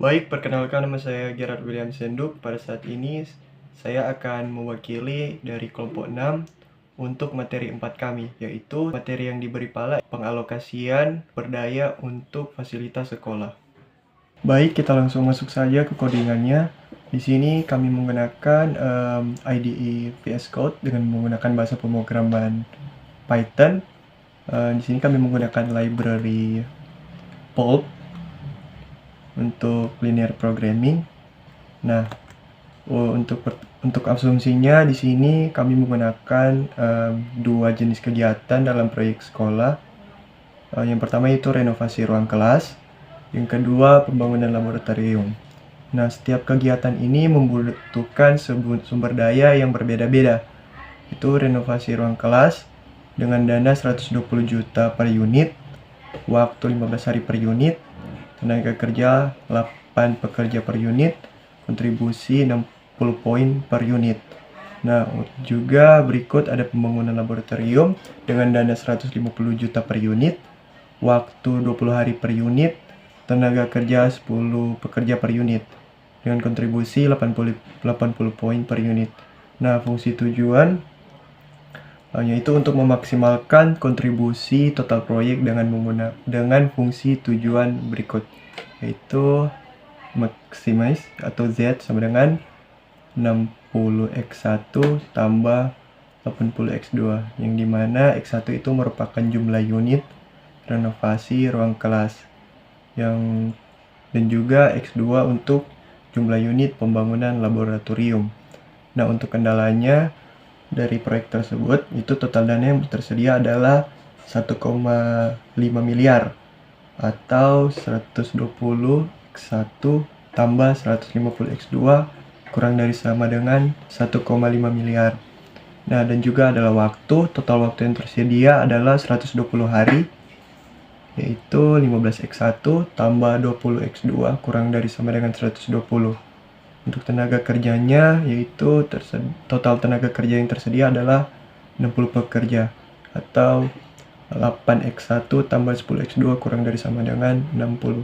Baik, perkenalkan nama saya Gerard William Senduk. Pada saat ini saya akan mewakili dari kelompok 6 untuk materi 4 kami, yaitu materi yang diberi pala pengalokasian berdaya untuk fasilitas sekolah. Baik, kita langsung masuk saja ke codingannya. Di sini kami menggunakan IDE VS Code dengan menggunakan bahasa pemrograman Python. Di sini kami menggunakan library Pulp untuk linear programming. Nah, untuk asumsinya di sini kami menggunakan dua jenis kegiatan dalam proyek sekolah. Yang pertama itu renovasi ruang kelas, yang kedua pembangunan laboratorium. Nah, setiap kegiatan ini membutuhkan sumber daya yang berbeda-beda. Itu renovasi ruang kelas dengan dana 120 juta per unit, waktu 15 hari per unit, tenaga kerja 8 pekerja per unit, kontribusi 60 poin per unit. Nah, juga berikut ada pembangunan laboratorium dengan dana 150 juta per unit, waktu 20 hari per unit, tenaga kerja 10 pekerja per unit, dengan kontribusi 80 poin per unit. Nah, fungsi tujuan yaitu untuk memaksimalkan kontribusi total proyek dengan fungsi tujuan berikut, yaitu maximize atau Z sama dengan 60x1 tambah 80x2, yang dimana x1 itu merupakan jumlah unit renovasi ruang kelas, dan juga x2 untuk jumlah unit pembangunan laboratorium. Nah, untuk kendalanya dari proyek tersebut, itu total dana yang tersedia adalah 1,5 miliar atau 120x1 tambah 150x2 kurang dari sama dengan 1,5 miliar. Nah, dan juga adalah total waktu yang tersedia adalah 120 hari, yaitu 15x1 tambah 20x2 kurang dari sama dengan 120. Untuk tenaga kerjanya, yaitu total tenaga kerja yang tersedia adalah 60 pekerja atau 8x1 tambah 10x2 kurang dari sama dengan 60.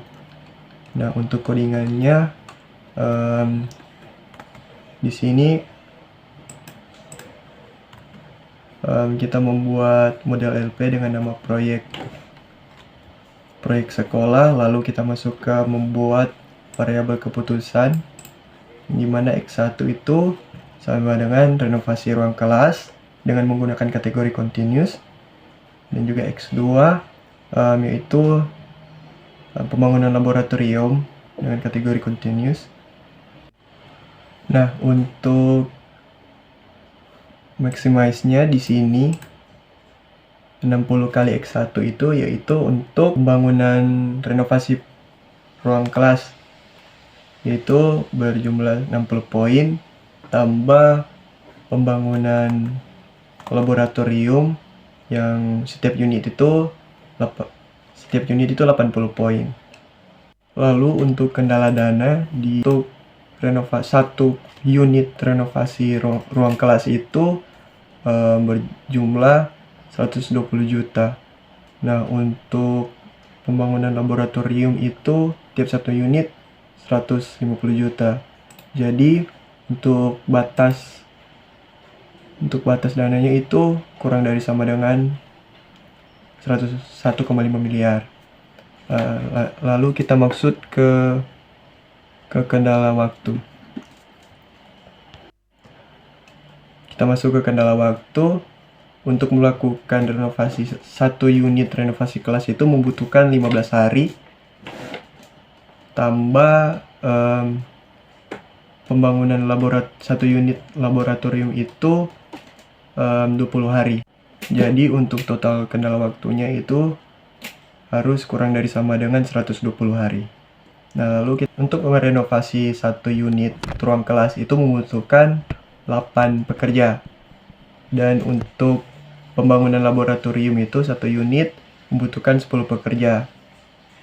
Nah, untuk codingannya di sini kita membuat model LP dengan nama proyek sekolah, lalu kita masuk ke membuat variabel keputusan, di mana X1 itu sama dengan renovasi ruang kelas dengan menggunakan kategori continuous, dan juga X2 yaitu pembangunan laboratorium dengan kategori continuous. Nah, untuk maximize-nya di sini 60 kali X1 itu yaitu untuk pembangunan renovasi ruang kelas, yaitu berjumlah 60 poin tambah pembangunan laboratorium yang setiap unit itu 80 poin. Lalu untuk kendala dana untuk satu unit renovasi ruang kelas itu berjumlah 120 juta. Nah, untuk pembangunan laboratorium itu tiap satu unit 150 juta. Jadi untuk batas dananya itu kurang dari sama dengan 1,5 miliar. Lalu kita maksud ke kendala waktu. Kita masuk ke kendala waktu. Untuk melakukan renovasi satu unit renovasi kelas itu membutuhkan 15 hari tambah pembangunan satu unit laboratorium itu 20 hari. Jadi untuk total kendala waktunya itu harus kurang dari sama dengan 120 hari. Nah, lalu untuk merenovasi satu unit ruang kelas itu membutuhkan 8 pekerja. Dan untuk pembangunan laboratorium itu satu unit membutuhkan 10 pekerja.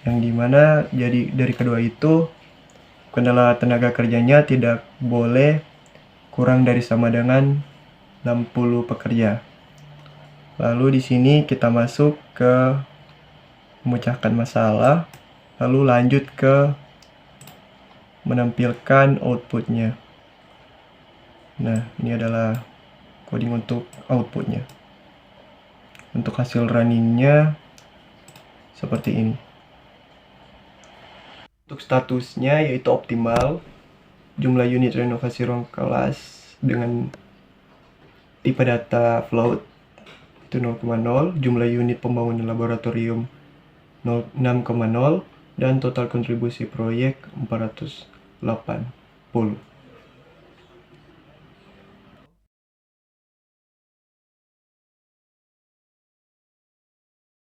Yang dimana jadi dari kedua itu kendala tenaga kerjanya tidak boleh kurang dari sama dengan 60 pekerja. Lalu di sini kita masuk ke memecahkan masalah, lalu lanjut ke menampilkan outputnya. Nah, ini adalah coding untuk outputnya. Untuk hasil runningnya seperti ini. Untuk statusnya yaitu optimal, jumlah unit renovasi ruang kelas dengan tipe data float itu 0,0, jumlah unit pembangunan laboratorium 6,0, dan total kontribusi proyek 480.